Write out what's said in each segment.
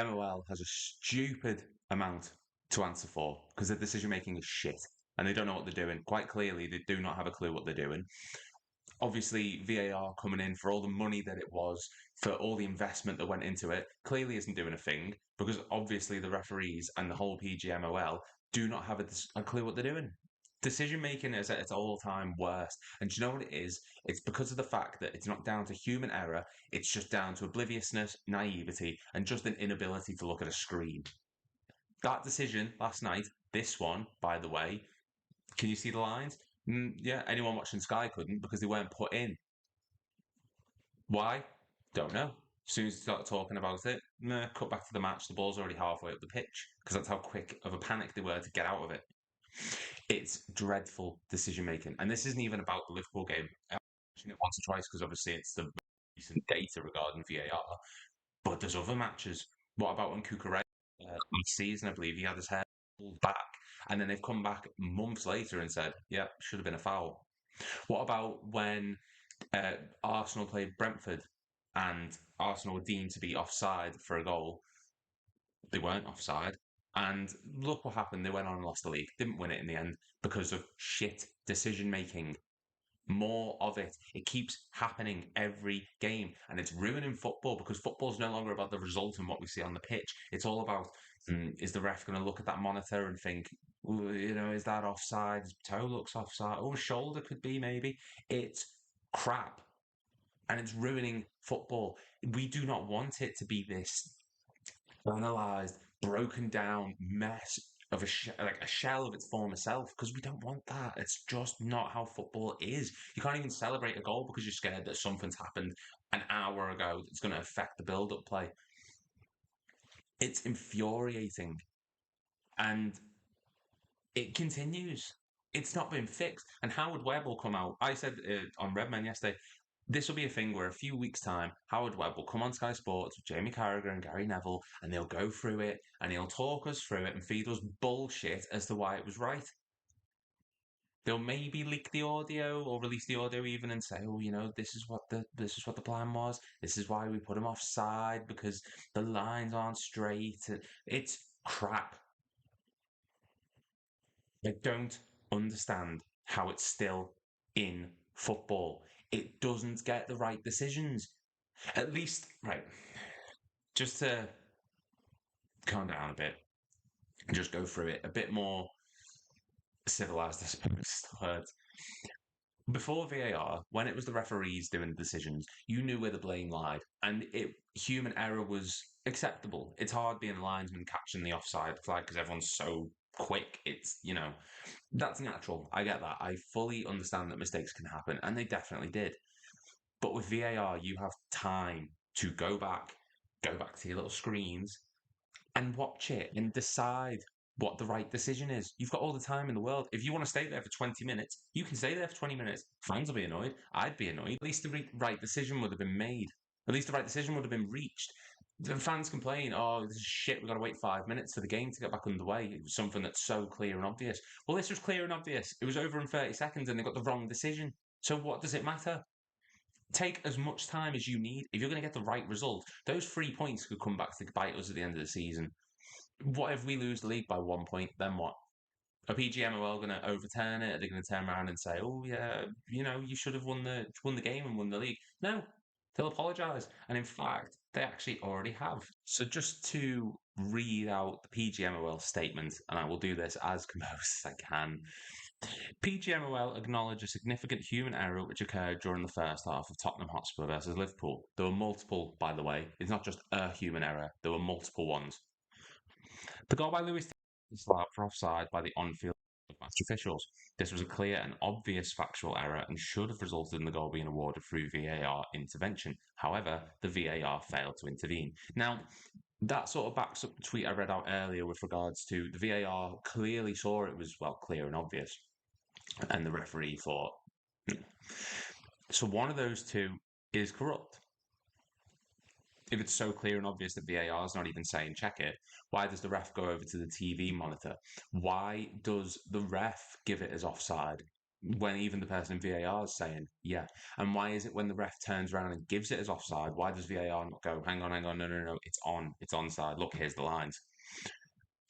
MOL has a stupid amount to answer for because their decision making is shit and they don't know what they're doing. Quite clearly, they do not have a clue what they're doing. Obviously, VAR coming in for all the money that it was, for all the investment that went into it, clearly isn't doing a thing because obviously the referees and the whole PGMOL do not have a clue what they're doing. Decision making is at its all-time worst. And do you know what it is? It's because of the fact that it's not down to human error, it's just down to obliviousness, naivety, and just an inability to look at a screen. That decision last night, this one, by the way, can you see the lines? Yeah, anyone watching Sky couldn't because they weren't put in. Why? Don't know. As soon as they started talking about it, cut back to the match, the ball's already halfway up the pitch because that's how quick of a panic they were to get out of it. It's dreadful decision making. And this isn't even about the Liverpool game. I've mentioned it once or twice because obviously it's the recent data regarding VAR. But there's other matches. What about when Cucurella last season, I believe, he had his hair pulled back and then they've come back months later and said, yeah, should have been a foul. What about when Arsenal played Brentford and Arsenal were deemed to be offside for a goal? They weren't offside. And look what happened. They went on and lost the league. Didn't win it in the end because of shit decision making. More of it. It keeps happening every game. And it's ruining football because football's no longer about the result and what we see on the pitch. It's all about is the ref going to look at that monitor and think, is that offside? His toe looks offside. Oh, shoulder could be maybe. It's crap. And it's ruining football. We do not want it to be this analysed, broken down mess of like a shell of its former self because we don't want that. It's just not how football is. You can't even celebrate a goal because you're scared that something's happened an hour ago that's going to affect the build-up play. It's infuriating, and it continues. It's not been fixed. And Howard Webb will come out. I said on Redmen yesterday, this will be a thing where a few weeks' time, Howard Webb will come on Sky Sports with Jamie Carragher and Gary Neville, and they'll go through it, and he'll talk us through it and feed us bullshit as to why it was right. They'll maybe leak the audio or release the audio even and say, oh, this is what the plan was. This is why we put him offside because the lines aren't straight. It's crap. I don't understand how it's still in football. It doesn't get the right decisions. At least, right, just to calm down a bit, just go through it a bit more civilized, I suppose, words. Before VAR, when it was the referees doing the decisions, you knew where the blame lied, and human error was acceptable. It's hard being a linesman catching the offside flag because everyone's so quick. It's that's natural. I get that. I fully understand that mistakes can happen, and they definitely did. But with VAR, you have time to go back to your little screens and watch it and decide what the right decision is. You've got all the time in the world. If you want to stay there for 20 minutes, you can stay there for 20 minutes. Fans will be annoyed. I'd be annoyed. At least the right decision would have been made. At least the right decision would have been reached. The fans complain, oh, this is shit, we've got to wait 5 minutes for the game to get back underway. It was something that's so clear and obvious. Well, this was clear and obvious. It was over in 30 seconds and they got the wrong decision. So what does it matter? Take as much time as you need. If you're going to get the right result, those 3 points could come back to bite us at the end of the season. What if we lose the league by 1 point? Then what? Are PGMOL going to overturn it? Are they going to turn around and say, "Oh yeah, you should have won the game and won the league"? No, they'll apologise, and in fact, they actually already have. So just to read out the PGMOL statement, and I will do this as composed as I can. PGMOL acknowledge a significant human error which occurred during the first half of Tottenham Hotspur versus Liverpool. There were multiple, by the way. It's not just a human error. There were multiple ones. The goal by Lewis was allowed for offside by the on-field match officials. This was a clear and obvious factual error and should have resulted in the goal being awarded through VAR intervention. However, the VAR failed to intervene. Now, that sort of backs up the tweet I read out earlier with regards to the VAR clearly saw it was, clear and obvious. And the referee thought, so one of those two is corrupt. If it's so clear and obvious that VAR is not even saying check it, why does the ref go over to the TV monitor? Why does the ref give it as offside? when even the person in VAR is saying, yeah? And why is it when the ref turns around and gives it as offside, why does VAR not go, hang on, no, it's onside. Look, here's the lines.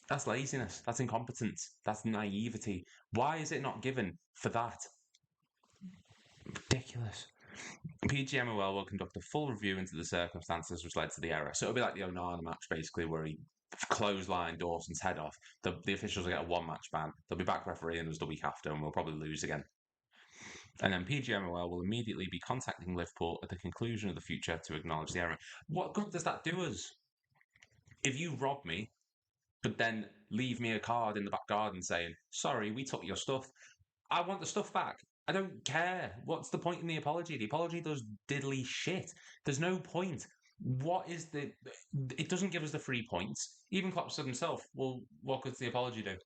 That's laziness. That's incompetence. That's naivety. Why is it not given for that? Ridiculous. PGMOL will conduct a full review into the circumstances which led to the error. So it'll be like the Onana match, basically, where he clothesline Dawson's head off. The officials will get a one-match ban. They'll be back refereeing us the week after, and we'll probably lose again. And then PGMOL will immediately be contacting Liverpool at the conclusion of the future to acknowledge the error. What good does that do us? If you rob me, but then leave me a card in the back garden saying, sorry, we took your stuff, I want the stuff back. I don't care. What's the point in the apology? The apology does diddly shit. There's no point. What is the? It doesn't give us the 3 points. Even Klopp said himself, "Well, what does the apology do?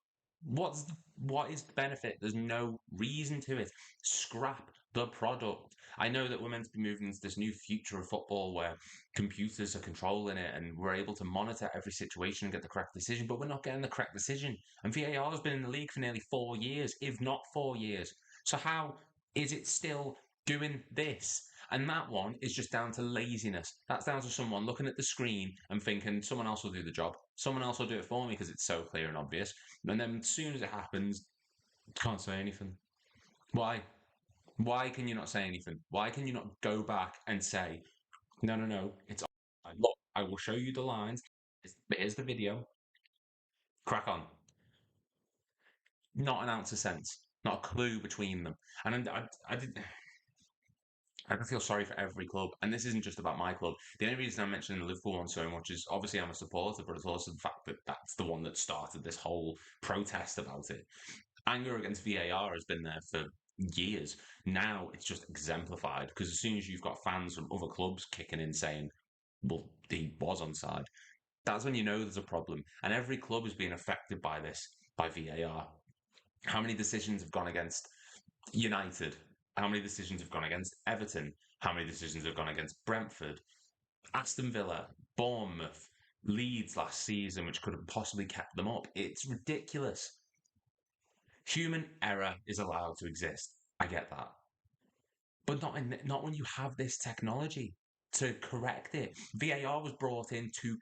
What is the benefit? There's no reason to it. Scrap the product." I know that we're meant to be moving into this new future of football where computers are controlling it and we're able to monitor every situation and get the correct decision, but we're not getting the correct decision. And VAR has been in the league for nearly 4 years, if not 4 years. So how is it still doing this? And that one is just down to laziness. That's down to someone looking at the screen and thinking someone else will do the job. Someone else will do it for me because it's so clear and obvious. And then as soon as it happens, can't say anything. Why? Why can you not say anything? Why can you not go back and say, no, it's look, I will show you the lines. Here's the video. Crack on. Not an ounce of sense. Not a clue between them. And I did. I can feel sorry for every club, and this isn't just about my club. The only reason I'm mentioning the Liverpool one so much is obviously I'm a supporter, but it's also the fact that that's the one that started this whole protest about it. Anger against VAR has been there for years. Now it's just exemplified because as soon as you've got fans from other clubs kicking in saying, "Well, he was onside," that's when you know there's a problem. And every club is being affected by this, by VAR. How many decisions have gone against United? How many decisions have gone against Everton? How many decisions have gone against Brentford, Aston Villa, Bournemouth, Leeds last season, which could have possibly kept them up? It's ridiculous. Human error is allowed to exist. I get that. But not when you have this technology to correct it. VAR was brought in to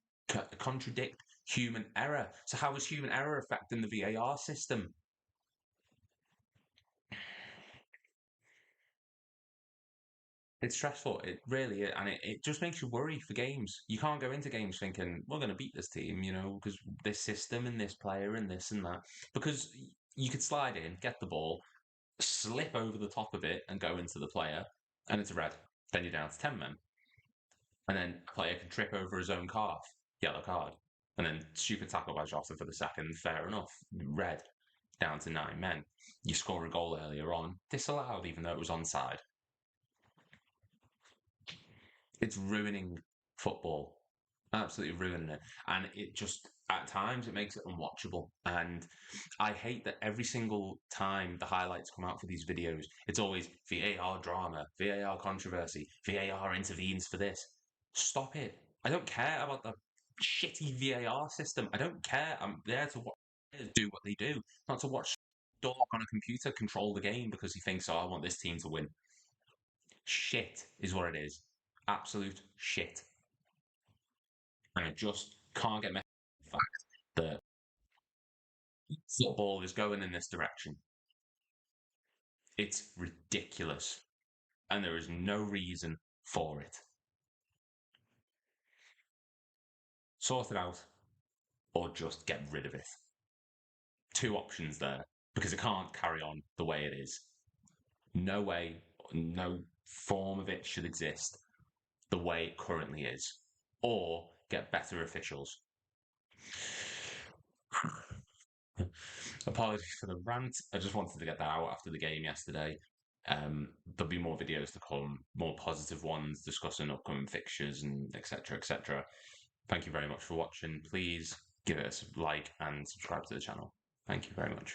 contradict human error. So how is human error affecting the VAR system? It's stressful. It really is. And it just makes you worry for games. You can't go into games thinking, we're going to beat this team, because this system and this player and this and that. Because you could slide in, get the ball, slip over the top of it and go into the player, and it's a red. Then you're down to 10 men. And then a player can trip over his own calf, yellow card. And then stupid tackle by Jota for the second, fair enough, red. Down to 9 men. You score a goal earlier on, disallowed even though it was onside. It's ruining football, absolutely ruining it. And it just, at times, it makes it unwatchable. And I hate that every single time the highlights come out for these videos, it's always VAR drama, VAR controversy, VAR intervenes for this. Stop it. I don't care about the shitty VAR system. I don't care. I'm there to watch players do what they do, not to watch Dog on a computer control the game because he thinks, oh, I want this team to win. Shit is what it is. Absolute shit. And I just can't get my fact that football is going in this direction. It's ridiculous. And there is no reason for it. Sort it out or just get rid of it. Two options there because it can't carry on the way it is. No way, no form of it should exist the way it currently is. Or get better officials. Apologies for the rant. I just wanted to get that out after the game yesterday. There'll be more videos to come, more positive ones discussing upcoming fixtures and etc. etc. Thank you very much for watching. Please give it a like and subscribe to the channel. Thank you very much.